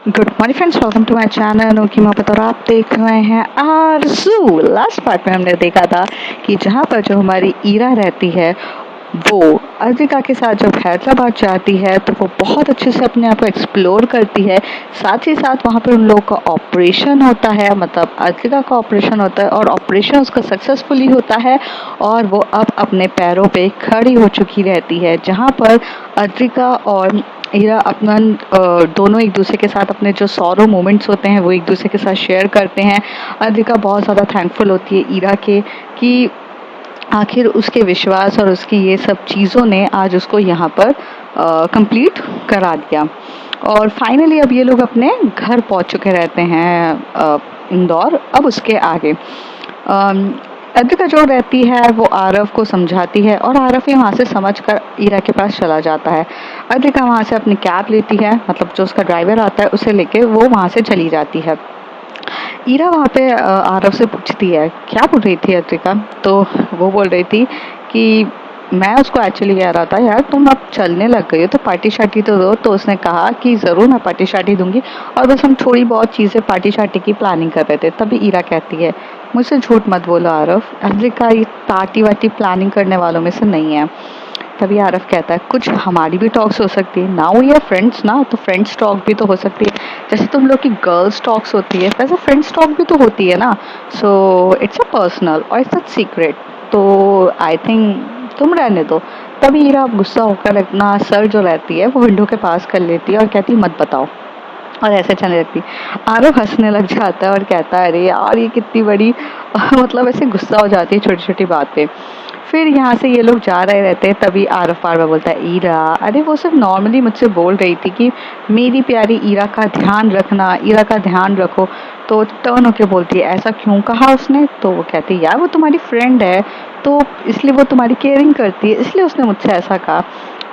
Good morning friends, welcome to my channel Anokhi Mohabbat. और आप देख रहे हैं आरज़ू। लास्ट पार्ट में हमने देखा था कि जहाँ पर जो हमारी ईरा रहती है वो अद्विका के साथ जब हैदराबाद जाती है तो वो बहुत अच्छे से अपने आप को एक्सप्लोर करती है। साथ ही साथ वहाँ पर उन लोगों का ऑपरेशन होता है, मतलब अद्विका का ऑपरेशन होता है और ऑपरेशन उसका सक्सेसफुली होता है और वो अब अपने पैरों पे खड़ी हो चुकी रहती है। जहाँ पर अद्विका और ईरा अपना दोनों एक दूसरे के साथ अपने जो सॉरो मोमेंट्स होते हैं वो एक दूसरे के साथ शेयर करते हैं। अद्विका बहुत ज़्यादा थैंकफुल होती है ईरा के कि आखिर उसके विश्वास और उसकी ये सब चीज़ों ने आज उसको यहाँ पर कंप्लीट करा दिया। और फाइनली अब ये लोग अपने घर पहुँच चुके रहते हैं इंदौर। अब उसके आगे अद्विका जो रहती है वो आरव को समझाती है और आरव ही वहाँ से समझकर ईरा के पास चला जाता है। अद्विका वहाँ से अपनी कैब लेती है, मतलब जो उसका ड्राइवर आता है उसे लेके वो वहाँ से चली जाती है। ईरा वहाँ पे आरव से पूछती है क्या बोल रही थी अद्विका, तो वो बोल रही थी कि मैं उसको एक्चुअली कह रहा था यार तुम अब चलने लग गई हो तो पार्टी शार्टी तो दो। तो उसने कहा कि ज़रूर मैं पार्टी शार्टी दूंगी और बस हम थोड़ी बहुत चीज़ें पार्टी शार्टी की प्लानिंग कर रहे थे। तभी ईरा कहती है मुझसे झूठ मत बोलो आरव, अद्विका ये पार्टी वार्टी प्लानिंग करने वालों में से नहीं है। तभी आरव कहता है कुछ हमारी भी टॉक्स हो सकती है, नाउ वी आर फ्रेंड्स ना, तो फ्रेंड्स टॉक भी तो हो सकती है। जैसे तुम लोग की गर्ल्स टॉक्स होती है वैसे फ्रेंड्स टॉक भी तो होती है ना। सो इट्स अ पर्सनल और इट्स अ सीक्रेट, तो आई थिंक तुम रहने दो। तभी ईरा गुस्सा होकर अपना सर जो रहती है वो विंडो के पास कर लेती है और कहती मत बताओ, और ऐसे चलने लगती। आरव हंसने लग जाता है और कहता है अरे यार ये कितनी बड़ी मतलब ऐसे गुस्सा हो जाती है छोटी छोटी बात पे। फिर यहाँ से ये लोग जा रहे रहते हैं। तभी आरव बार बार बोलता है ईरा, अरे वो सिर्फ नॉर्मली मुझसे बोल रही थी कि मेरी प्यारी ईरा का ध्यान रखना, ईरा का ध्यान रखो। तो टर्न होके बोलती है ऐसा क्यों कहा उसने, तो वो कहती है यार वो तुम्हारी फ्रेंड है तो इसलिए वो तुम्हारी केयरिंग करती है इसलिए उसने मुझसे ऐसा कहा।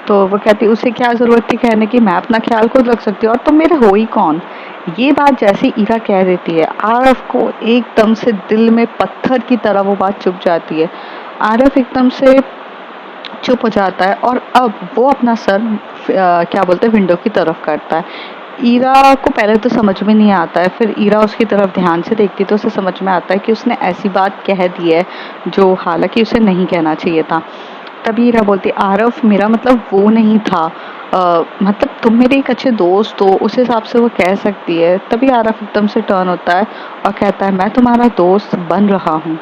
तो वो कहती उसे क्या जरूरत थी कहने की, मैं अपना ख्याल खुद रख सकती हूँ और तुम मेरे हो ही कौन। ये बात जैसे ईरा कह देती है आरव को एकदम से दिल में पत्थर की तरह वो बात चुभ जाती है। आरव एकदम से चुप हो जाता है और अब वो अपना सर क्या बोलते हैं विंडो की तरफ करता है। ईरा को पहले तो समझ में नहीं आता है, फिर ईरा उसकी तरफ ध्यान से देखती तो उसे समझ में आता है कि उसने ऐसी बात कह दी है जो हालांकि उसे नहीं कहना चाहिए था। तभी हीरा बोलती आरव मेरा मतलब वो नहीं था, मतलब तुम मेरे एक अच्छे दोस्त हो उस हिसाब से वो कह सकती है। तभी आरव एकदम से टर्न होता है और कहता है मैं तुम्हारा दोस्त बन रहा हूँ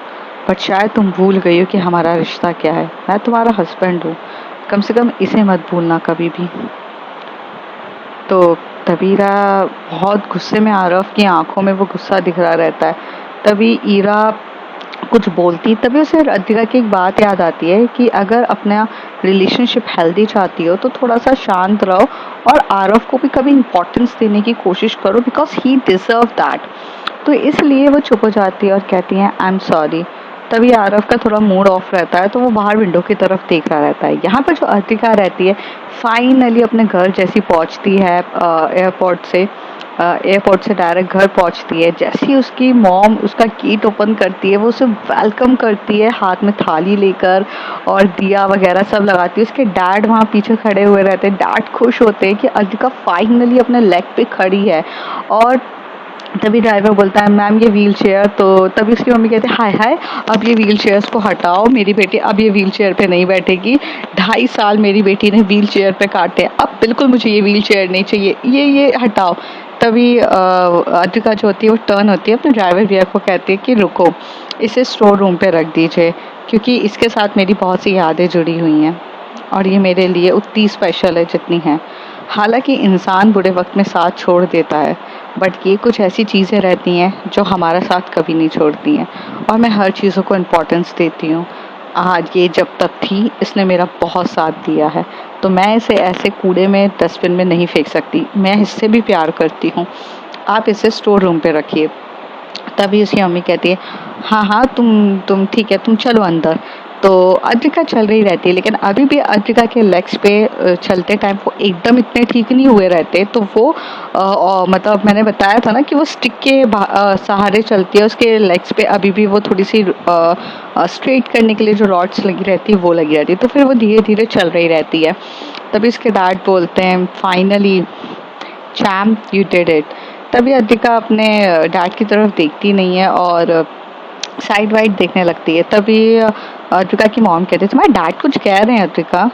बट शायद तुम भूल गई हो कि हमारा रिश्ता क्या है, मैं तुम्हारा हस्बैंड हूँ, कम से कम इसे मत भूलना कभी भी। तो तभी ईरा बहुत गुस्से में, आरव की आंखों में वो गुस्सा दिख रहा रहता है। तभी ईरा कुछ बोलती तभी उसे अद्विका की एक बात याद आती है कि अगर अपना रिलेशनशिप हेल्दी चाहती हो तो थोड़ा सा शांत रहो और आरव को भी कभी इम्पोर्टेंस देने की कोशिश करो बिकॉज ही डिजर्व दैट। तो इसलिए वो चुप हो जाती है और कहती है आई एम सॉरी। तभी आरव का थोड़ा मूड ऑफ रहता है तो वो बाहर विंडो की तरफ देख रहा रहता है। यहाँ पर जो अद्विका रहती है फाइनली अपने घर जैसी पहुँचती है एयरपोर्ट से डायरेक्ट घर पहुंचती है। जैसे ही उसकी मॉम उसका गेट ओपन करती है वो उसे वेलकम करती है हाथ में थाली लेकर और दिया वगैरह सब लगाती है। उसके डैड वहाँ पीछे खड़े हुए रहते हैं। डैड खुश होते हैं कि अद्विका फाइनली अपने लेग पे खड़ी है। और तभी ड्राइवर बोलता है मैम ये व्हील चेयर, तो तभी उसकी मम्मी कहती है हाय हाय अब ये व्हील चेयर्स को हटाओ, मेरी बेटी अब ये व्हील चेयर पे नहीं बैठेगी। 2.5 साल मेरी बेटी ने व्हील चेयर पे काटे, अब बिल्कुल मुझे ये व्हील चेयर नहीं चाहिए, ये हटाओ। तभी अद्विका जो होती है वो टर्न होती है अपने ड्राइवर भैया को कहती है कि रुको इसे स्टोर रूम पे रख दीजिए क्योंकि इसके साथ मेरी बहुत सी यादें जुड़ी हुई हैं और ये मेरे लिए उतनी स्पेशल है जितनी है। हालांकि इंसान बुरे वक्त में साथ छोड़ देता है बट ये कुछ ऐसी चीज़ें रहती हैं जो हमारा साथ कभी नहीं छोड़ती हैं और मैं हर चीज़ों को इम्पोर्टेंस देती हूँ। आज ये जब तक थी इसने मेरा बहुत साथ दिया है तो मैं इसे ऐसे कूड़े में डस्टबिन में नहीं फेंक सकती, मैं इससे भी प्यार करती हूँ, आप इसे स्टोर रूम पे रखिए। तभी उसकी मम्मी कहती है हाँ हाँ तुम ठीक है तुम चलो अंदर। तो अद्विका चल रही रहती है लेकिन अभी भी अद्विका के लेग्स पे चलते टाइम वो एकदम इतने ठीक नहीं हुए रहते। तो वो मतलब मैंने बताया था ना कि वो स्टिक के सहारे चलती है, उसके लेग्स पे अभी भी वो थोड़ी सी स्ट्रेट करने के लिए जो रॉड्स लगी रहती है वो लगी रहती है। तो फिर वो धीरे धीरे चल रही रहती है। तभी इसके डैड बोलते हैं finally charm you did it. तभी अद्विका अपने डैड की तरफ देखती नहीं है और साइड वाइड देखने लगती है। तभी अद्विका की मॉम कहती है तुम्हारे डैड कुछ कह रहे हैं अद्विका।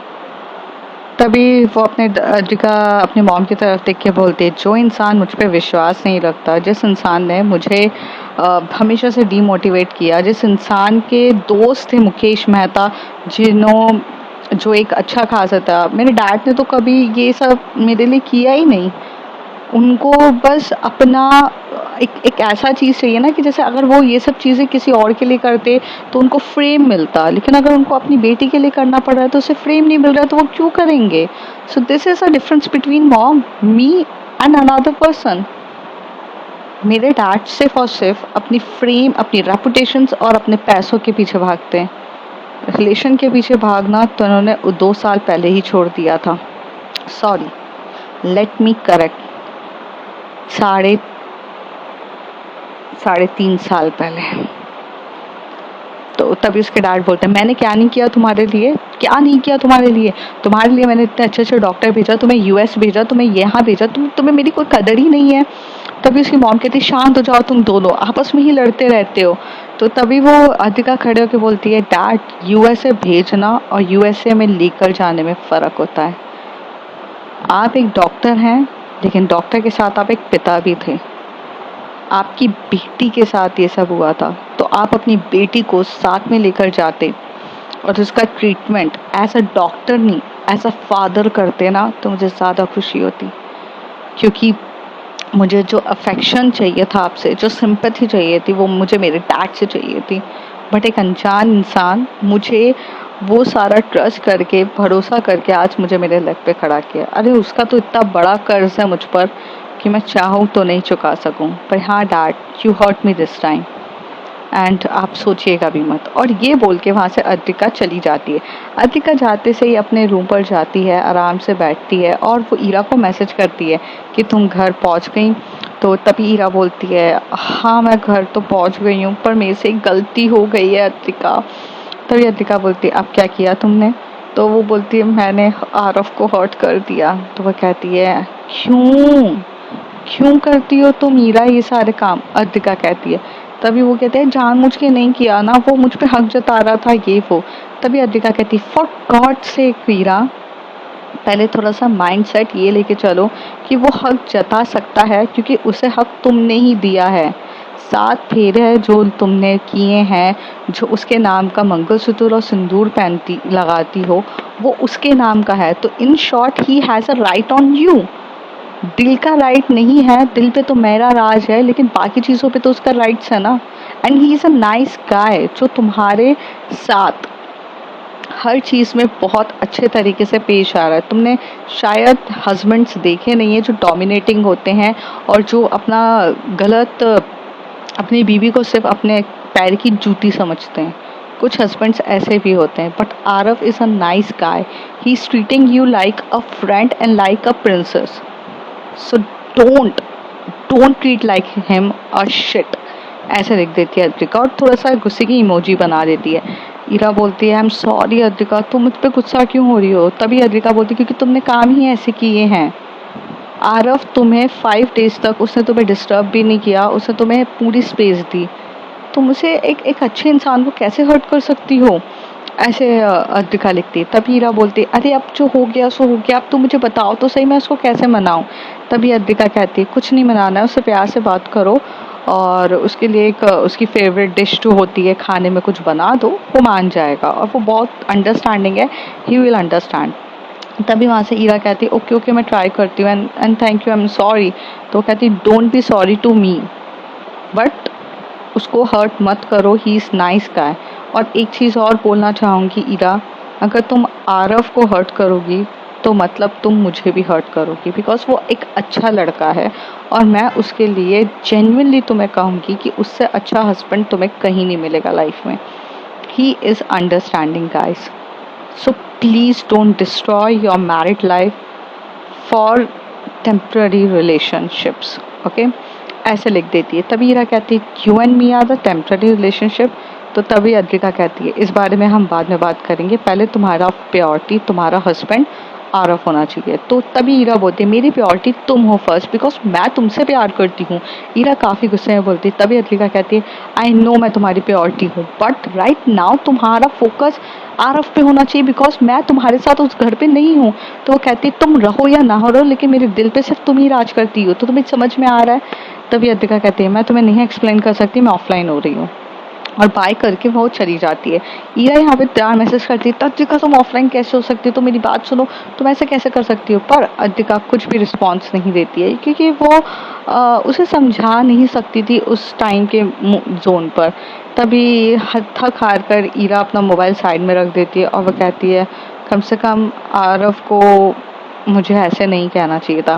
तभी वो अद्विका अपनी मॉम की तरफ देख के बोलती है जो इंसान मुझ पे विश्वास नहीं रखता, जिस इंसान ने मुझे हमेशा से डीमोटिवेट किया, जिस इंसान के दोस्त थे मुकेश मेहता जो एक अच्छा खासा था, मेरे डैड ने तो कभी ये सब मेरे लिए किया ही नहीं। उनको बस अपना एक ऐसा चीज़ चाहिए ना कि जैसे अगर वो ये सब चीज़ें किसी और के लिए करते तो उनको फ्रेम मिलता, लेकिन अगर उनको अपनी बेटी के लिए करना पड़ रहा है तो उसे फ्रेम नहीं मिल रहा है तो वो क्यों करेंगे। So this is a difference between mom, me and another person. मेरे डैड सिर्फ और सिर्फ अपनी फ्रेम, अपनी रेपुटेशंस और अपने पैसों के पीछे भागते हैं। रिलेशन के पीछे भागना तो उन्होंने 2 साल पहले ही छोड़ दिया था। सॉरी, लेट मी करेक्ट, साढ़े 3 साल पहले। तो तभी उसके डैड बोलते हैं मैंने क्या नहीं किया तुम्हारे लिए, क्या नहीं किया तुम्हारे लिए मैंने इतने अच्छे अच्छे डॉक्टर भेजा, तुम्हें यूएस भेजा, तुम्हें यहाँ भेजा, तुम्हें मेरी कोई कदर ही नहीं है। तभी उसकी मॉम कहती शांत हो जाओ, तुम दोनों आपस में ही लड़ते रहते हो। तो तभी वो अद्विका खड़े होकर बोलती है डैड, यूएसए भेजना और यूएसए में लेकर जाने में फ़र्क होता है। आप एक डॉक्टर हैं, लेकिन डॉक्टर के साथ आप एक पिता भी थे। आपकी बेटी के साथ ये सब हुआ था तो आप अपनी बेटी को साथ में लेकर जाते और उसका ट्रीटमेंट एज अ डॉक्टर नहीं एज अ फादर करते ना तो मुझे ज़्यादा खुशी होती। क्योंकि मुझे जो अफेक्शन चाहिए था आपसे, जो सिंपैथी चाहिए थी, वो मुझे मेरे डैड से चाहिए थी। बट एक अनजान इंसान मुझे वो सारा ट्रस्ट करके, भरोसा करके आज मुझे मेरे लेग पे खड़ा किया। अरे उसका तो इतना बड़ा कर्ज है मुझ पर कि मैं चाहूँ तो नहीं चुका सकूँ। पर हाँ dad, you hurt me this time and आप सोचिएगा भी मत। और ये बोल के वहाँ से अद्विका चली जाती है। अद्विका जाते से ही अपने रूम पर जाती है, आराम से बैठती है और वो ईरा को मैसेज करती है कि तुम घर पहुँच गई। तो तभी ईरा बोलती है हाँ मैं घर तो पहुँच गई हूँ पर मेरे से एक गलती हो गई है अद्विका। तभी अद्विका बोलती है अब क्या किया तुमने। तो वो बोलती है मैंने आरव को हर्ट कर दिया। तो वो कहती है क्यों करती हो तुम मीरा ये सारे काम। अद्विका कहती है, तभी वो कहते हैं जानबूझ के नहीं किया ना, वो मुझ पे हक जता रहा था ये वो। तभी अद्विका कहती है फॉर गॉड से मीरा, पहले थोड़ा सा माइंड सेट ये लेके चलो कि वो हक जता सकता है क्योंकि उसे हक तुमने ही दिया है। 7 फेरे जो तुमने किए हैं, जो उसके नाम का मंगलसूत्र और सिंदूर पहनती लगाती हो, वो उसके नाम का है। तो in short he has a right on you. दिल का राइट नहीं है, दिल पे तो मेरा राज है, लेकिन बाकी चीज़ों पे तो उसका राइट्स है ना। And he is a nice guy जो तुम्हारे साथ हर चीज़ में बहुत अच्छे तरीके से पेश आ रहा है। तुमने शायद हस्बैंड्स देखे नहीं है जो डोमिनेटिंग होते हैं और जो गलत अपनी बीवी को सिर्फ अपने पैर की जूती समझते हैं। कुछ हस्बैंड्स ऐसे भी होते हैं, but Aarav is a nice guy. He is treating you like a friend and like a princess. So don't treat like him और शिट, ऐसे लिख देती है अद्विका और थोड़ा सा गुस्से की इमोजी बना देती है। ईरा बोलती है आई एम सॉरी अद्विका, तुम मुझ पे गुस्सा क्यों हो रही हो। तभी अद्विका बोलती है क्योंकि तुमने काम ही ऐसे किए हैं। आरव तुम्हें 5 डेज तक उसने तुम्हें डिस्टर्ब भी नहीं किया, उसने तुम्हें पूरी स्पेस दी। तुम उसे एक अच्छे इंसान को कैसे हर्ट कर सकती हो, ऐसे अद्विका लिखती। तभी हीरा बोलती अरे अब जो हो गया सो हो गया, अब तुम मुझे बताओ तो सही मैं उसको कैसे मनाऊं। तभी अद्विका कहती कुछ नहीं मनाना है, उससे प्यार से बात करो और उसके लिए एक उसकी फेवरेट डिश जो होती है खाने में कुछ बना दो, वो मान जाएगा और वो बहुत अंडरस्टैंडिंग है, ही विल अंडरस्टैंड। तभी वहाँ से ईरा कहती ओके ओके मैं ट्राई करती हूँ and thank you, I am sorry. तो कहती don't be sorry to me, but उसको हर्ट मत करो, ही इज़ नाइस गाय। और एक चीज़ और बोलना चाहूँगी ईरा, अगर तुम आरव को हर्ट करोगी तो मतलब तुम मुझे भी हर्ट करोगी, बिकॉज वो एक अच्छा लड़का है और मैं उसके लिए जेन्युइनली तुम्हें कहूँगी कि उससे अच्छा हस्बैंड तुम्हें कहीं नहीं मिलेगा लाइफ में। He is understanding guys, so please don't destroy your married life for temporary relationships, okay, ऐसे लिख देती है। तभी ईरा कहती है you and me are the temporary relationship. तो तभी अद्विका कहती है इस बारे में हम बाद में बात करेंगे, पहले तुम्हारा प्योरिटी, तुम्हारा हस्बैंड आरफ होना चाहिए। तो तभी ईरा बोलती है मेरी प्रायोरिटी तुम हो फर्स्ट, बिकॉज मैं तुमसे प्यार करती हूँ। ईरा काफ़ी गुस्से में बोलती है, तभी अद्विका कहती है आई नो मैं तुम्हारी प्रायोरिटी हूँ, बट राइट नाउ तुम्हारा फोकस आरफ पे होना चाहिए, बिकॉज मैं तुम्हारे साथ उस घर पे नहीं हूँ। तो वो कहती है तुम रहो या ना रहो, लेकिन मेरे दिल पे सिर्फ तुम ही राज करती हो, तो तुम्हें समझ में आ रहा है। तभी अद्विका कहती है मैं तुम्हें नहीं एक्सप्लेन कर सकती, मैं ऑफलाइन हो रही हूँ, और बाय करके वो चली जाती है। ईरा यहाँ पे प्यार मैसेज करती है अद्विका तुम ऑफलाइन कैसे हो सकती हो, तुम मेरी बात सुनो, तुम ऐसे कैसे कर सकती हो। पर अद्विका कुछ भी रिस्पॉन्स नहीं देती है, क्योंकि वो उसे समझा नहीं सकती थी उस टाइम के जोन पर। तभी थक हार कर ईरा अपना मोबाइल साइड में रख देती है और वो कहती है कम से कम आरव को मुझे ऐसे नहीं कहना चाहिए था।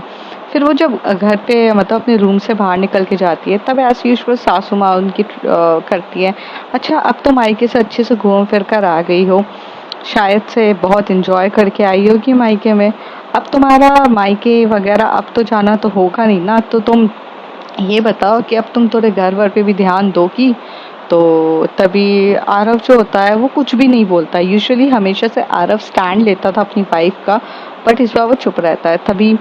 फिर वो जब घर पे मतलब अपने रूम से बाहर निकल के जाती है, तब एज यूजुअल सासू माँ उनकी करती है अच्छा अब तो मायके से अच्छे से घूम फिर कर आ गई हो, शायद से बहुत इंजॉय करके आई होगी मायके में, अब तुम्हारा मायके वगैरह अब तो जाना तो होगा नहीं ना, तो तुम ये बताओ कि अब तुम थोड़े घर वर पे भी ध्यान दो कि। तो तभी आरव जो होता है वो कुछ भी नहीं बोलता। यूजुअली हमेशा से आरव स्टैंड लेता था अपनी वाइफ का, बट इस बार वो चुप रहता है। तभी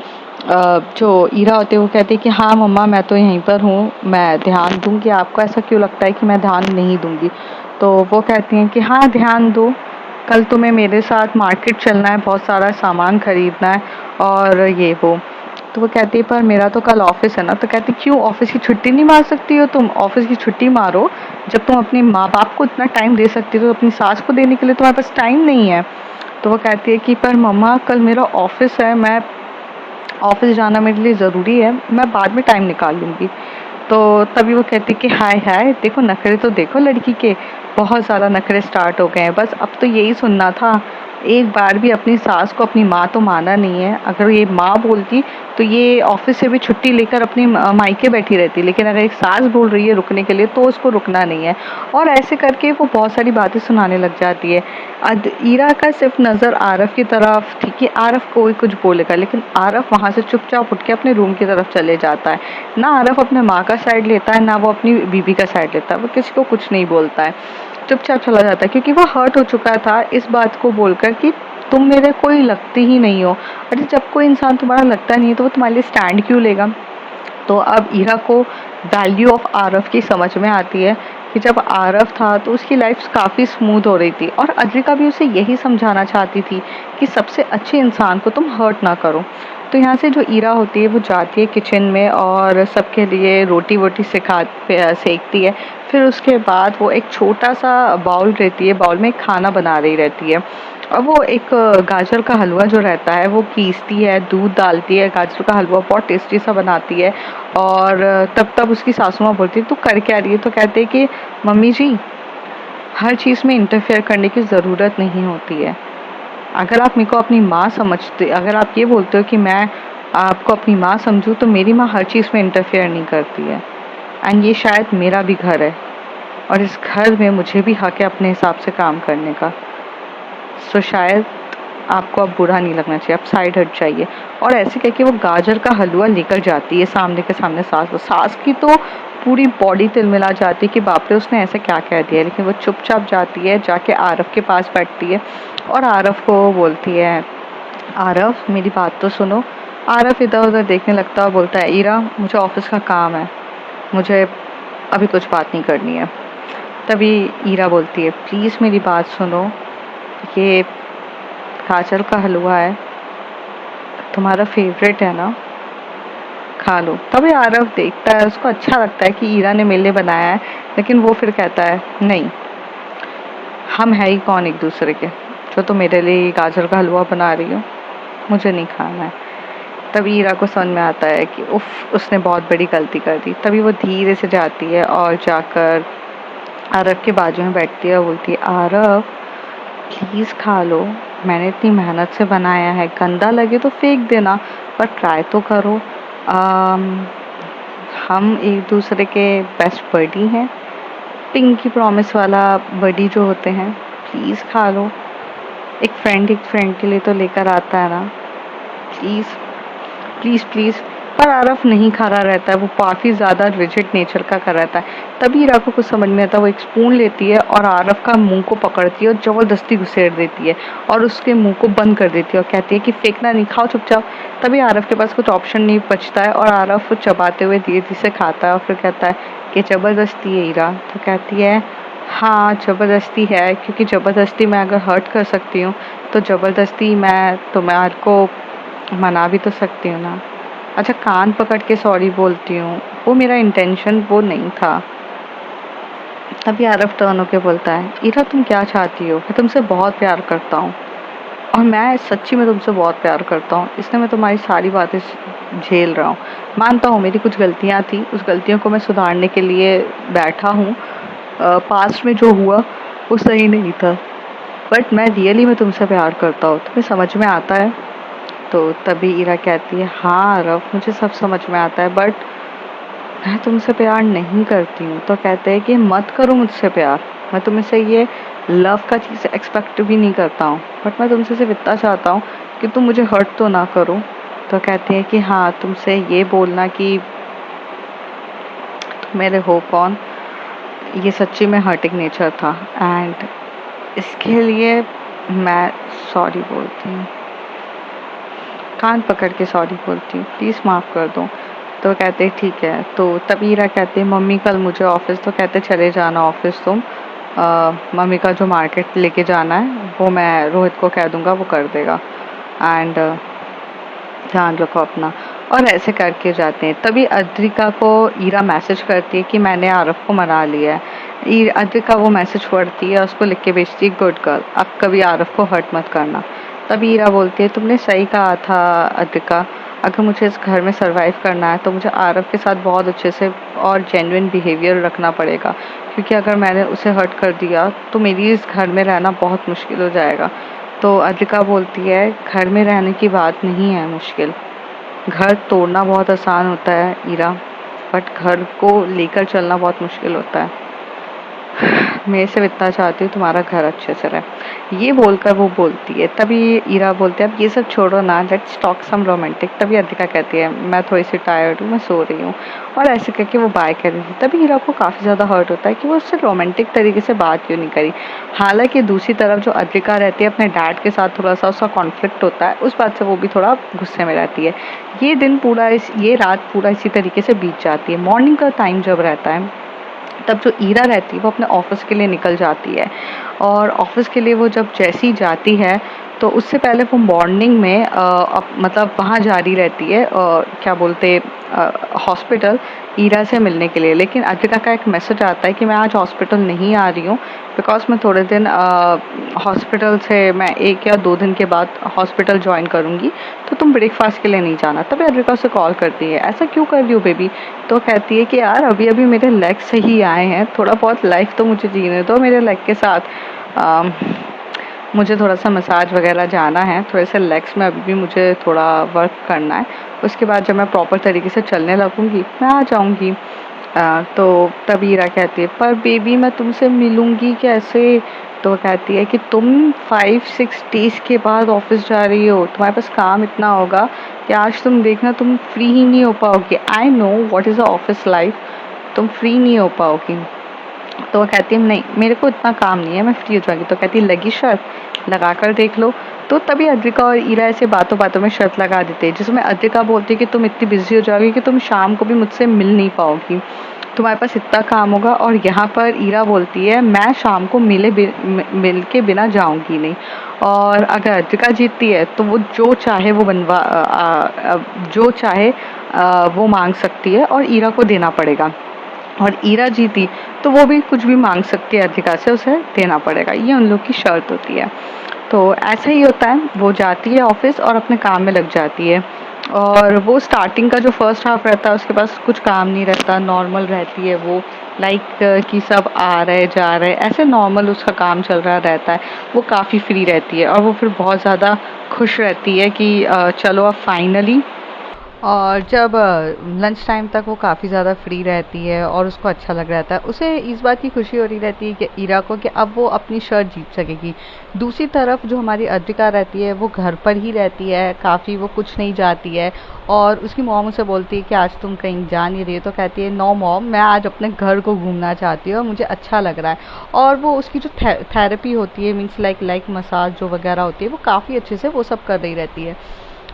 जो ईरा होते हैं वो कहते हैं कि हाँ मम्मा मैं तो यहीं पर हूँ, मैं ध्यान दूंगी, आपको ऐसा क्यों लगता है कि मैं ध्यान नहीं दूंगी। तो वो कहती हैं कि हाँ ध्यान दो, कल तुम्हें मेरे साथ मार्केट चलना है, बहुत सारा सामान खरीदना है और ये वो। तो वो कहती है पर मेरा तो कल ऑफिस है ना। तो कहती क्यों ऑफिस की छुट्टी नहीं मार सकती हो तुम, ऑफिस की छुट्टी मारो, जब तुम अपने माँ बाप को इतना टाइम दे सकती हो तो अपनी सास को देने के लिए तुम्हारे पास टाइम नहीं है। तो वो कहती है कि पर मम्मा कल मेरा ऑफिस है, मैं ऑफिस जाना मेरे लिए ज़रूरी है, मैं बाद में टाइम निकाल लूँगी। तो तभी वो कहती कि हाय हाय देखो नखरे तो देखो लड़की के, बहुत ज़्यादा नखरे स्टार्ट हो गए हैं, बस अब तो यही सुनना था, एक बार भी अपनी सास को अपनी माँ तो माना नहीं है। अगर ये माँ बोलती तो ये ऑफिस से भी छुट्टी लेकर अपनी मायके बैठी रहती, लेकिन अगर एक सास बोल रही है रुकने के लिए तो उसको रुकना नहीं है। और ऐसे करके वो बहुत सारी बातें सुनाने लग जाती है। ईरा का सिर्फ नज़र आरफ की तरफ थी कि आरफ कोई कुछ बोलेगा, लेकिन आरफ वहाँ से चुपचाप उठ के अपने रूम की तरफ चले जाता है। ना आरफ अपने माँ का साइड लेता है, ना वो अपनी बीबी का साइड लेता है, वो किसी को कुछ नहीं बोलता है, चुपचाप चला जाता है, क्योंकि वो हर्ट हो चुका था इस बात को बोलकर कि तुम मेरे कोई लगती ही नहीं हो। अरे जब कोई इंसान तुम्हारा लगता नहीं है तो वो तुम्हारे लिए स्टैंड क्यों लेगा। तो अब ईरा को वैल्यू ऑफ आरव की समझ में आती है कि जब आरव था तो उसकी लाइफ काफ़ी स्मूथ हो रही थी, और अद्विका भी उसे यही समझाना चाहती थी कि सबसे अच्छे इंसान को तुम हर्ट ना करो। तो यहाँ से जो ईरा होती है वो जाती है किचन में और सबके लिए रोटी वोटी सेकती है। फिर उसके बाद वो एक छोटा सा बाउल रहती है, बाउल में खाना बना रही रहती है, और वो एक गाजर का हलवा जो रहता है वो पीसती है, दूध डालती है, गाजर का हलवा बहुत टेस्टी सा बनाती है। और तब उसकी सासू माँ बोलती है तू कर क्या रही है। तो कहते हैं कि मम्मी जी हर चीज़ में इंटरफेयर करने की ज़रूरत नहीं होती है। अगर आप मेरे को अपनी माँ समझते, अगर आप ये बोलते हो कि मैं आपको अपनी माँ समझूं, तो मेरी माँ हर चीज़ में इंटरफेयर नहीं करती है, एंड ये शायद मेरा भी घर है और इस घर में मुझे भी हक है अपने हिसाब से काम करने का। सो शायद आपको अब बुरा नहीं लगना चाहिए, आप साइड हट जाइए। और ऐसे कह के वो गाजर का हलवा लेकर जाती है सामने के सामने सास की तो पूरी बॉडी तिलमिला जाती है कि बाप रे उसने ऐसे क्या कह दिया। लेकिन वो चुपचाप जाती है, जाके आरव के पास बैठती है और आरव को बोलती है आरव मेरी बात तो सुनो। आरव इधर उधर देखने लगता और बोलता है ईरा मुझे ऑफिस का काम है, मुझे अभी कुछ बात नहीं करनी है। तभी ईरा बोलती है प्लीज़ मेरी बात सुनो, ये गाजर का हलवा है, तुम्हारा फेवरेट है ना, खा लो। तभी आरव देखता है, उसको अच्छा लगता है कि ईरा ने मेरे लिए बनाया है, लेकिन वो फिर कहता है नहीं, हम है ही कौन एक दूसरे के जो तो मेरे लिए गाजर का हलवा बना रही हो, मुझे नहीं खाना है। तभी ईरा को समझ में आता है कि उफ उसने बहुत बड़ी गलती कर दी। तभी वो धीरे से जाती है और जाकर आरव के बाजू में बैठती है और बोलती है आरव प्लीज़ खा लो, मैंने इतनी मेहनत से बनाया है, गंदा लगे तो फेंक देना पर ट्राई तो करो। आम, हम एक दूसरे के बेस्ट बडी हैं, पिंकी प्रॉमिस वाला बडी जो होते हैं, प्लीज़ खा लो, एक फ्रेंड के लिए तो लेकर आता है ना, प्लीज़ प्लीज़ प्लीज़। पर आरफ नहीं खा रहा रहता है, वो काफ़ी ज़्यादा रिजिड नेचर का कर रहता है। तभी इरा को कुछ समझ नहीं आता, वो एक स्पून लेती है और आरफ का मुंह को पकड़ती है और ज़बरदस्ती घुसेड़ देती है और उसके मुंह को बंद कर देती है और कहती है कि फेंकना नहीं, खाओ चुपचाप। तभी आरफ के पास कुछ ऑप्शन नहीं बचता है और आरफ चबाते हुए धीरे धीरे से खाता है और फिर कहता है कि ज़बरदस्ती है इरा। तो कहती है हाँ ज़बरदस्ती है, क्योंकि ज़बरदस्ती मैं अगर हर्ट कर सकती हूँ तो ज़बरदस्ती मैं तुम्हारे को मना भी तो सकती हूँ ना। अच्छा, कान पकड़ के सॉरी बोलती हूँ, वो मेरा इंटेंशन वो नहीं था। तभी आरफ टर्न होके बोलता है इरा तुम क्या चाहती हो, मैं तुमसे बहुत प्यार करता हूँ और मैं सच्ची में तुमसे बहुत प्यार करता हूँ, इसलिए मैं तुम्हारी सारी बातें झेल रहा हूँ। मानता हूँ मेरी कुछ गलतियाँ थी, उस गलतियों को मैं सुधारने के लिए बैठा हूँ। पास्ट में जो हुआ वो सही नहीं था, बट मैं रियली में तुमसे प्यार करता हूँ, तुम्हें समझ में आता है। तो तभी इरा कहती है हाँ आरफ मुझे सब समझ में आता है, बट मैं तुमसे प्यार नहीं करती हूँ। तो कहते हैं कि मत करो मुझसे प्यार, मैं तुमसे ये लव का चीज़ एक्सपेक्ट भी नहीं करता हूँ, बट मैं तुमसे सिर्फ इतना चाहता हूँ कि तुम मुझे हर्ट तो ना करो। तो कहते हैं कि हाँ तुमसे ये बोलना कि तुम मेरे हो कौन, ये सच्ची में हर्टिंग नेचर था एंड इसके लिए मैं सॉरी बोलती हूँ, कान पकड़ के सॉरी बोलती हूँ, प्लीज़ माफ़ कर दो। तो कहते ठीक है। तो तभी इरा कहते मम्मी कल मुझे ऑफिस, तो कहते चले जाना ऑफिस तुम, मम्मी का जो मार्केट लेके जाना है वो मैं रोहित को कह दूंगा, वो कर देगा एंड ध्यान रखो अपना। और ऐसे करके जाते हैं। तभी अद्रिका को ईरा मैसेज करती है कि मैंने आरफ को मना लिया है। अद्रिका वो मैसेज पढ़ती है, उसको लिख के भेजती है गुड गर्ल, अब कभी आरफ को हर्ट मत करना। तभी ईरा बोलती है तुमने सही कहा था अद्रिका, अगर मुझे इस घर में सरवाइव करना है तो मुझे आरफ के साथ बहुत अच्छे से और जेन्युइन बिहेवियर रखना पड़ेगा, क्योंकि अगर मैंने उसे हर्ट कर दिया तो मेरी इस घर में रहना बहुत मुश्किल हो जाएगा। तो अद्रिका बोलती है घर में रहने की बात नहीं है मुश्किल, घर तोड़ना बहुत आसान होता है ईरा, बट घर को लेकर चलना बहुत मुश्किल होता है। मैं सिर्फ इतना चाहती हूँ तुम्हारा घर अच्छे से रहे, ये बोलकर वो बोलती है। तभी ईरा बोलते हैं अब ये सब छोड़ो ना, लेट्स टॉक सम रोमांटिक। तभी अद्रिका कहती है मैं थोड़ी सी टायर्ड हूँ, मैं सो रही हूँ, और ऐसे करके वो बाय कर रही थी। तभी ईरा को काफ़ी ज़्यादा हर्ट होता है कि वो उससे रोमांटिक तरीके से बात क्यों नहीं करी। हालांकि दूसरी तरफ जो अद्रिका रहती है अपने डैड के साथ थोड़ा सा उसका कॉन्फ्लिक्ट होता है, उस बात से वो भी थोड़ा गुस्से में रहती है। ये रात पूरा इसी तरीके से बीत जाती है। मॉर्निंग का टाइम जब रहता है तब जो ईरा रहती है वो अपने ऑफिस के लिए निकल जाती है, और ऑफिस के लिए वो जब जैसी जाती है तो उससे पहले वो मॉर्निंग में मतलब वहाँ जा रही रहती है, क्या बोलते हॉस्पिटल, ईरा से मिलने के लिए। लेकिन अद्रिका का एक मैसेज आता है कि मैं आज हॉस्पिटल नहीं आ रही हूँ, बिकॉज मैं थोड़े दिन हॉस्पिटल से मैं 1 या 2 दिन के बाद हॉस्पिटल ज्वाइन करूँगी, तो तुम ब्रेकफास्ट के लिए नहीं जाना। तभी अद्रिका उसे कॉल करती है ऐसा क्यों कर रही हो बेबी। तो कहती है कि यार अभी अभी मेरे लेग सही आए हैं, थोड़ा बहुत लाइफ तो मुझे जीने दो मेरे लेग के साथ। मुझे थोड़ा सा मसाज वगैरह जाना है, थोड़े से लेग्स में अभी भी मुझे थोड़ा वर्क करना है, उसके बाद जब मैं प्रॉपर तरीके से चलने लगूंगी मैं आ जाऊंगी। तो तब ईरा कहती है पर बेबी मैं तुमसे मिलूंगी कैसे। तो वो कहती है कि तुम 5-6 डेज के बाद ऑफिस जा रही हो, तुम्हारे पास काम इतना होगा कि आज तुम देखना तुम फ्री ही नहीं हो पाओगी। I know what is a office life, तुम फ्री नहीं हो पाओगी। तो वो कहती है नहीं मेरे को इतना काम नहीं है, मैं फ्री हो जाऊंगी। तो कहती है लगी शर्त, लगा कर देख लो। तो तभी अद्रिका और ईरा ऐसे बातों बातों में शर्त लगा देते हैं, जिसमें अद्रिका बोलती है कि तुम इतनी बिजी हो जाओगी कि तुम शाम को भी मुझसे मिल नहीं पाओगी, तुम्हारे पास इतना काम होगा। और यहाँ पर ईरा बोलती है मैं शाम को मिल के बिना जाऊंगी नहीं, और अगर अद्रिका जीतती है तो वो जो चाहे वो जो चाहे वो मांग सकती है और ईरा को देना पड़ेगा, और ईरा जीती तो वो भी कुछ भी मांग सकती है अद्रिका से, उसे देना पड़ेगा, ये उन लोग की शर्त होती है। तो ऐसा ही होता है, वो जाती है ऑफिस और अपने काम में लग जाती है, और वो स्टार्टिंग का जो फर्स्ट हाफ रहता है उसके पास कुछ काम नहीं रहता, नॉर्मल रहती है वो, लाइक कि सब आ रहे जा रहे ऐसे नॉर्मल उसका काम चल रहा रहता है, वो काफ़ी फ्री रहती है और वो फिर बहुत ज़्यादा खुश रहती है कि चलो अब फाइनली और जब लंच टाइम तक वो काफ़ी ज़्यादा फ्री रहती है और उसको अच्छा लग रहा था, उसे इस बात की खुशी हो रही रहती है कि ईरा को कि अब वो अपनी शर्ट जीत सकेगी। दूसरी तरफ जो हमारी अद्विका रहती है वो घर पर ही रहती है, काफ़ी वो कुछ नहीं जाती है। और उसकी मॉम उसे बोलती है कि आज तुम कहीं जा नहीं रही हो, तो कहती है नो मॉम, मैं आज अपने घर को घूमना चाहती हूँ और मुझे अच्छा लग रहा है। और वो उसकी जो थेरेपी होती है, मीन्स लाइक मसाज जो वगैरह होती है, वो काफ़ी अच्छे से वो सब कर रही रहती है।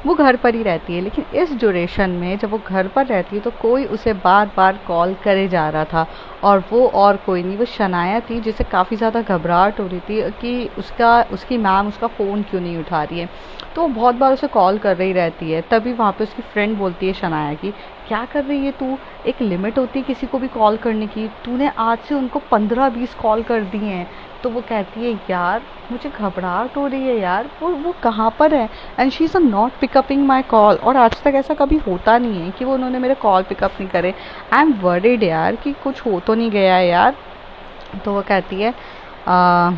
वो घर पर ही रहती है, लेकिन इस ड्यूरेशन में जब वो घर पर रहती है तो कोई उसे बार बार कॉल करे जा रहा था। और वो और कोई नहीं, वो शनाया थी, जिसे काफ़ी ज़्यादा घबराहट हो रही थी कि उसकी मैम उसका फ़ोन क्यों नहीं उठा रही है। तो वो बहुत बार उसे कॉल कर रही रहती है। तभी वहाँ पे उसकी फ्रेंड बोलती है शनाया की, क्या कर रही है तू, एक लिमिट होती है किसी को भी कॉल करने की, तूने आज से उनको 15-20 कॉल कर दिए हैं। तो वो कहती है यार मुझे घबराहट हो रही है यार, वो कहाँ पर है, and she is not pickupping my call. और आज तक ऐसा कभी होता नहीं है कि वो उन्होंने मेरे कॉल पिकअप नहीं करे। आई एम वरीड यार कि कुछ हो तो नहीं गया है यार। तो वो कहती है "आ,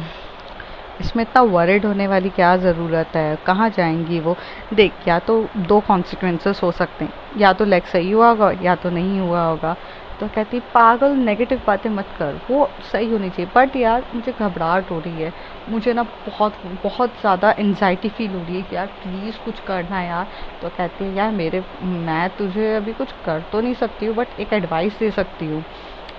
इसमें इतना वरीड होने वाली क्या ज़रूरत है, कहाँ जाएंगी वो, देख या तो दो कॉन्सिक्वेंसेस हो सकते हैं, या तो लेग सही हुआ होगा या तो नहीं हुआ होगा। तो कहती पागल नेगेटिव बातें मत कर, वो सही होनी चाहिए, बट यार मुझे घबराहट हो रही है, मुझे ना बहुत बहुत ज़्यादा एनजाइटी फील हो रही है कि यार प्लीज़ कुछ करना यार। तो कहती है यार मैं तुझे अभी कुछ कर तो नहीं सकती हूँ, बट एक एडवाइस दे सकती हूँ।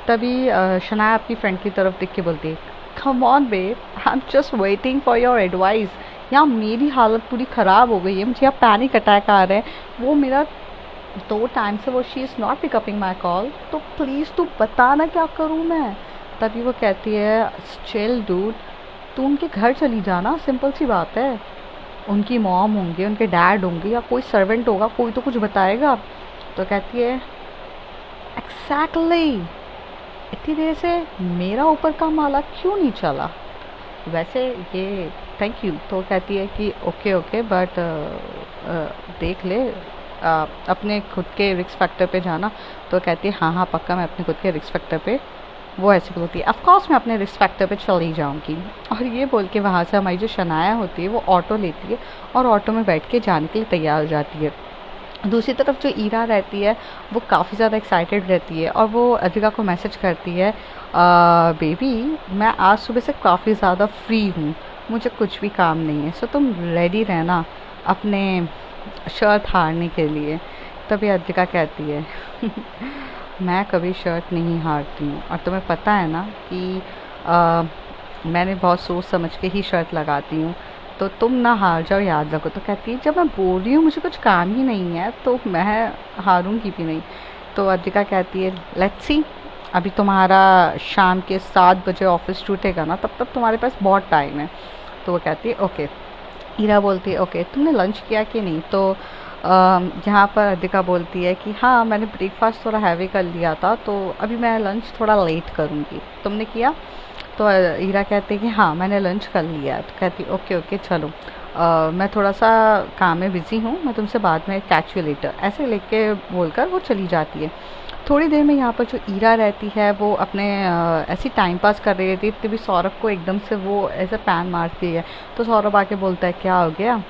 तभी शनाया अपनी फ्रेंड की तरफ देख के बोलती है, come on babe, I am just waiting for your advice. यहाँ मेरी हालत पूरी ख़राब हो गई है, मुझे यहाँ पैनिक अटैक आ रहे हैं, वो मेरा 2 टाइम से वो she is not pickupping my call, तो प्लीज़ तू बता ना क्या करूँ मैं। तभी वो कहती है चिल डूड, तू उनके घर चली जाना, सिंपल सी बात है। उनकी मॉम होंगे, उनके डैड होंगे, या कोई सर्वेंट होगा, कोई तो कुछ बताएगा। तो कहती है एग्जैक्टली, इतनी देर से मेरा ऊपर का माला क्यों नहीं चला वैसे, ये थैंक यू। तो कहती है कि ओके ओके, बट देख ले, अपने खुद के रिस्क फैक्टर पे जाना। तो कहती है हाँ हाँ पक्का, मैं अपने खुद के रिस्क फैक्टर पे, वो ऐसे बोलती है ऑफकोर्स मैं अपने रिस्क फैक्टर पे चली जाऊंगी। और ये बोल के वहाँ से हमारी जो शनाया होती है वो ऑटो लेती है और ऑटो में बैठ के जाने के लिए तैयार हो जाती है। दूसरी तरफ जो ईरा रहती है वो काफ़ी ज़्यादा एक्साइटेड रहती है और वो अद्विका को मैसेज करती है बेबी, मैं आज सुबह से काफ़ी ज़्यादा फ्री हूँ, मुझे कुछ भी काम नहीं है, सो तुम रेडी रहना अपने शर्ट हारने के लिए। तभी अद्विका कहती है मैं कभी शर्ट नहीं हारती हूँ, और तुम्हें पता है ना कि आ, मैंने बहुत सोच समझ के ही शर्ट लगाती हूँ, तो तुम ना हार जाओ, याद रखो। तो कहती है जब मैं बोल रही हूँ मुझे कुछ काम ही नहीं है तो मैं हारूंगी भी नहीं। तो अद्विका कहती है लेट्स सी, अभी तुम्हारा शाम के 7 बजे ऑफिस छूटेगा ना, तब तक तुम्हारे पास बहुत टाइम है। तो वो कहती है ओके। हीरा बोलती है ओके तुमने लंच किया कि नहीं। तो यहाँ पर अद्विका बोलती है कि हाँ मैंने ब्रेकफास्ट थोड़ा हैवी कर लिया था, तो अभी मैं लंच थोड़ा लेट करूँगी, तुमने किया। तो हीरा कहते हैं कि हाँ मैंने लंच कर लिया है। तो कहती ओके ओके चलो, मैं थोड़ा सा काम में बिज़ी हूँ, मैं तुमसे बाद में कैच यू लेटर, ऐसे लेके बोलकर वो चली जाती है। थोड़ी देर में यहाँ पर जो ईरा रहती है वो अपने ऐसी टाइम पास कर रही रहती है, तभी सौरभ को एकदम से वो ऐसे पैन मारती है। तो सौरभ आके बोलता है क्या हो गया,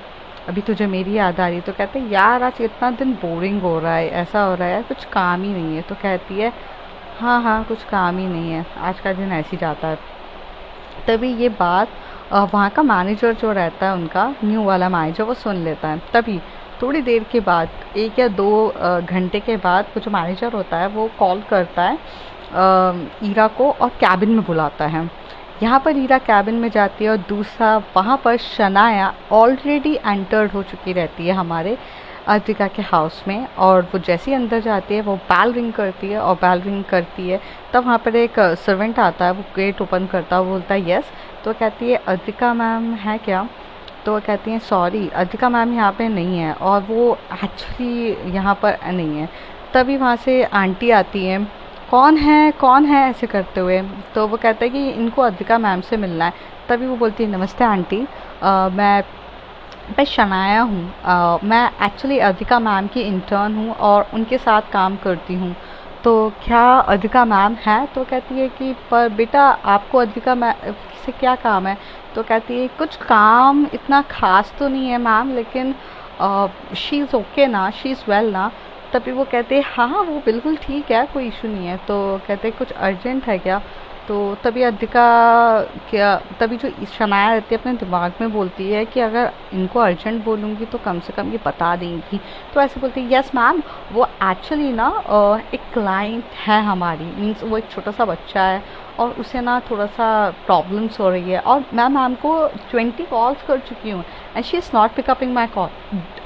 अभी तुझे मेरी याद आ रही है। तो कहते हैं यार आज इतना दिन बोरिंग हो रहा है, ऐसा हो रहा है कुछ काम ही नहीं है। तो कहती है हाँ हाँ कुछ काम ही नहीं है, आज का दिन ऐसे ही जाता है। तभी ये बात वहाँ का मैनेजर जो रहता है, उनका न्यू वाला मैनेजर, वो सुन लेता है। तभी थोड़ी देर के बाद, 1 या 2 घंटे के बाद, वो जो मैनेजर होता है वो कॉल करता है ईरा को और कैबिन में बुलाता है। यहाँ पर ईरा कैबिन में जाती है और दूसरा वहाँ पर शनाया ऑलरेडी एंटर्ड हो चुकी रहती है हमारे अद्विका के हाउस में। और वो जैसे ही अंदर जाती है वो बेल रिंग करती है, और बेल रिंग करती है तब वहाँ पर एक सर्वेंट आता है, वो गेट ओपन करता है, वो बोलता है यस। तो कहती है अद्विका मैम है क्या। तो वो कहती हैं सॉरी अद्विका मैम यहाँ पे नहीं है, और वो एक्चुअली यहाँ पर नहीं है। तभी वहाँ से आंटी आती है, कौन है ऐसे करते हुए। तो वो कहता है कि इनको अद्विका मैम से मिलना है। तभी वो बोलती है नमस्ते आंटी, मैं शनाया हूँ, मैं एक्चुअली अद्विका मैम की इंटर्न हूँ और उनके साथ काम करती हूँ। तो क्या अद्विका मैम है। तो कहती है कि पर बेटा आपको अद्विका मैम से क्या काम है। तो कहती है कुछ काम इतना खास तो नहीं है मैम, लेकिन शी इज़ ओके ना, शी इज़ वेल ना। तभी वो कहते हैं हाँ वो बिल्कुल ठीक है, कोई इशू नहीं है। तो कहते हैं कुछ अर्जेंट है क्या? तो तभी अधिका क्या, तभी जो शनाया रहती है अपने दिमाग में बोलती है कि अगर इनको अर्जेंट बोलूँगी तो कम से कम ये बता देंगी। तो ऐसे बोलती है यस मैम, वो एक्चुअली ना एक क्लाइंट है हमारी, मीन्स वो एक छोटा सा बच्चा है और उसे ना थोड़ा सा प्रॉब्लम्स हो रही है और मैं मैम को 20 कॉल्स कर चुकी हूँ and she is not pickupping my call.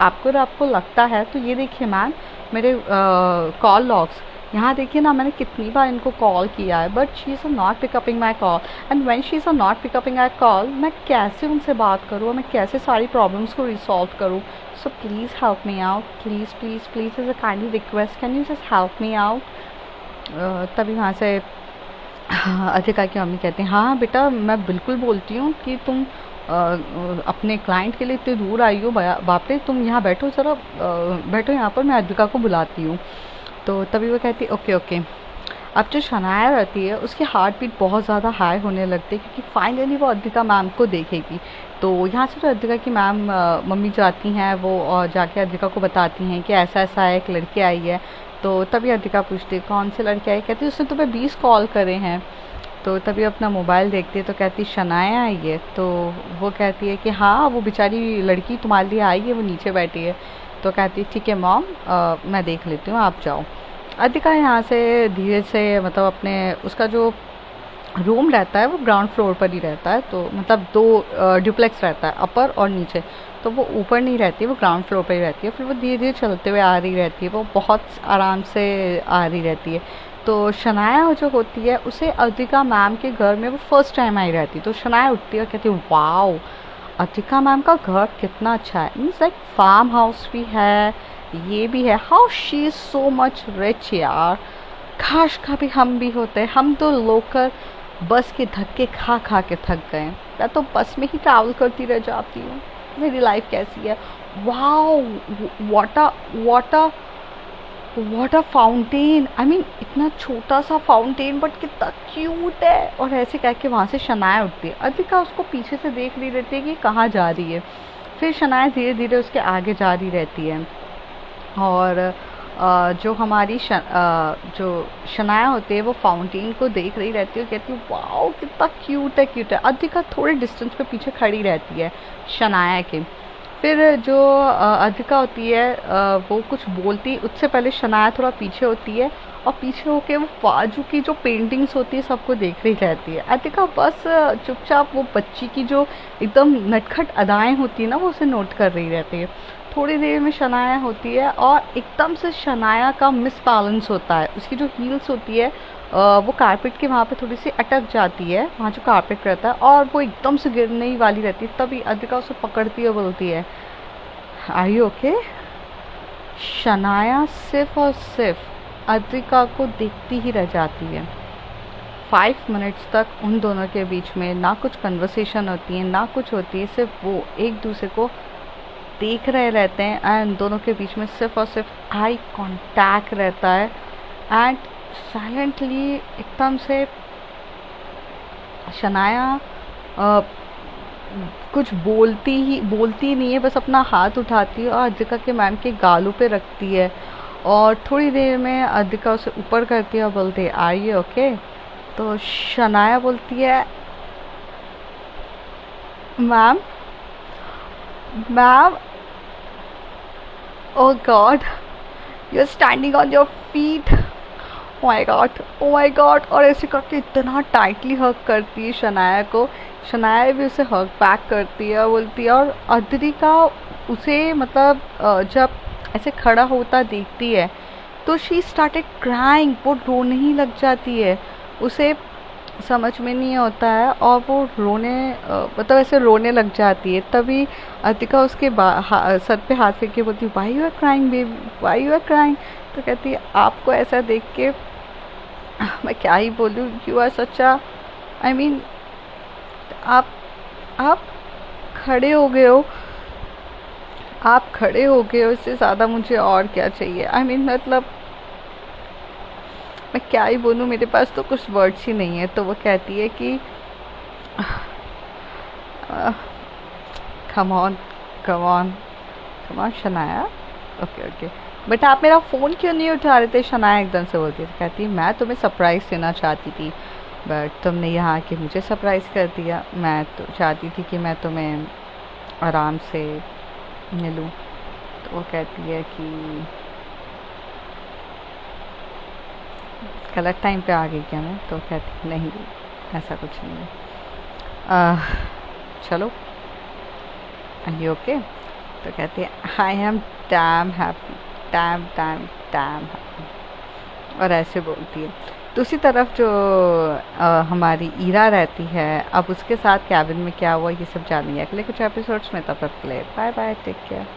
आपको लगता है तो ये देखिए मैम मेरे कॉल लॉग्स, यहाँ देखिए ना मैंने कितनी बार इनको कॉल किया है but she is not pickupping my call and when she is not pickupping my call मैं कैसे उनसे बात करूँ, मैं कैसे सारी प्रॉब्लम्स को रिसॉल्व करूँ। So please help me out, please please please is a kindly request, can you just help me out. तभी वहाँ से अधिका की मम्मी कहते हैं हाँ बेटा मैं बिल्कुल बोलती हूँ कि तुम अपने क्लाइंट के लिए इतनी दूर आई हो, बाप रे तुम यहाँ बैठो ज़रा, बैठो यहाँ पर, मैं अधिका को बुलाती हूँ। तो तभी वो कहती है ओके ओके। अब जो शनाया रहती है उसकी हार्ट बीट बहुत ज़्यादा हाई होने लगती है क्योंकि फाइनली वो अधिका मैम को देखेगी। तो यहाँ से जो अधिका की मैम मम्मी जाती हैं वो और जाके अधिका को बताती हैं कि ऐसा ऐसा है, एक लड़की आई है। तो तभी अधिका पूछती है कौन सी लड़की आई? कहती है उसने तुम्हें 20 कॉल करे हैं। तो तभी अपना मोबाइल देखती है तो कहती शनाया आई है। तो वो कहती है कि हाँ वो बेचारी लड़की तुम्हारे लिए आई है, वो नीचे बैठी है। तो कहती है ठीक है मॉम, मैं देख लेती हूँ, आप जाओ। अधिका यहाँ से धीरे से मतलब अपने उसका जो रूम रहता है वो ग्राउंड फ्लोर पर ही रहता है, तो मतलब दो ड्यूप्लेक्स रहता है, अपर और नीचे। तो वो ऊपर नहीं रहती है, वो ग्राउंड फ्लोर पर ही रहती है। फिर वो धीरे धीरे चलते हुए आ रही रहती है, वो बहुत आराम से आ रही रहती है। तो शनाया जो होती है उसे अधिका मैम के घर में वो फर्स्ट टाइम आई रहती है। तो शनाया उठती है और कहती है वाओ अधिका मैम का घर कितना अच्छा है, मीन्स लाइक फार्म हाउस भी है, ये भी है, how she is so much rich यार। काश कभी हम भी होते, हम तो लोकल बस के धक्के खा खा के थक गए, मैं तो बस में ही ट्रैवल करती रह जाती हूँ, मेरी लाइफ कैसी है। Wow what a fountain, I mean इतना छोटा सा फाउंटेन बट कितना क्यूट है। और ऐसे कह के वहाँ से शनाया उठती है। अधिका उसको पीछे से देख रही रहती है कि कहाँ जा रही है। फिर शनाया धीरे धीरे उसके आगे जा रही रहती है और जो हमारी जो शनाया होती है वो फाउंटेन को देख रही रहती है और कहती है वाओ कितना क्यूट है क्यूट है। अधिका थोड़े डिस्टेंस पे पीछे खड़ी रहती है शनाया के। फिर जो अधिका होती है वो कुछ बोलती, उससे पहले शनाया थोड़ा पीछे होती है और पीछे होके वो बाजू की जो पेंटिंग्स होती है सबको देख रही रहती है। अधिका बस चुपचाप वो बच्ची की जो एकदम नटखट अदाएं होती है ना वो उसे नोट कर रही रहती है। थोड़ी देर में शनाया होती है और एकदम से शनाया का मिस बैलेंस होता है, उसकी जो हील्स होती है वो कारपेट के वहाँ पे थोड़ी सी अटक जाती है, वहाँ जो कारपेट रहता है, और वो एकदम से गिरने ही वाली रहती है। तभी अधिका उसे पकड़ती है, बोलती है आर यू ओके? शनाया सिर्फ और सिर्फ अधिका को देखती ही रह जाती है। 5 मिनट्स तक उन दोनों के बीच में ना कुछ कन्वर्सेशन होती है ना कुछ होती है, सिर्फ वो एक दूसरे को देख रहे रहते हैं एंड दोनों के बीच में सिर्फ और सिर्फ आई कांटेक्ट रहता है। एंड साइलेंटली एकदम से शनाया अ, कुछ बोलती नहीं है, बस अपना हाथ उठाती है और अधिका के मैम के गालों पे रखती है और थोड़ी देर में अधिका उसे ऊपर करती है और बोलती है आर यू ओके? तो शनाया बोलती है ma'am ma'am oh God you are standing on your feet, oh my God oh my God. और ऐसे करके इतना टाइटली हग करती है शनाया को, शनाया भी उसे हग बैक करती है और बोलती है। और अद्रिका उसे मतलब जब ऐसे खड़ा होता देखती है तो शी स्टार्टेड क्राइंग, वो रोने ही लग जाती है। उसे समझ में नहीं होता है और वो रोने मतलब ऐसे रोने लग जाती है। तभी अतिका उसके सर पे हाथ फेंक के बोलती है why you are crying baby, why you are crying? तो कहती है आपको ऐसा देख के मैं क्या ही बोलूँ, you are such a, I mean आप आप खड़े हो गए हो, आप खड़े हो गए हो, इससे ज़्यादा मुझे और क्या चाहिए। आई मीन मतलब मैं क्या ही बोलूँ, मेरे पास तो कुछ वर्ड्स ही नहीं है। तो वो कहती है कि come on come on come on Shanaya, okay okay, but आप मेरा फ़ोन क्यों नहीं उठा रहे थे? शनाया एकदम से बोलती है। कहती है मैं तुम्हें सरप्राइज़ देना चाहती थी बट तुमने यहाँ आके मुझे सरप्राइज़ कर दिया। मैं तो चाहती थी कि मैं तुम्हें आराम से मिलूँ। तो वो कहती है कि गलत टाइम पे आ गई क्या मैं? तो कहती नहीं, ऐसा कुछ नहीं है। चलो, आर यू ओके? तो कहती है I am damn happy, dam dam dam happy, और ऐसे बोलती है। दूसरी तरफ जो हमारी ईरा रहती है, अब उसके साथ कैबिन में क्या हुआ ये सब जानिए अगले कुछ एपिसोड्स में। तब तक के लिए बाय बाय, टेक केयर।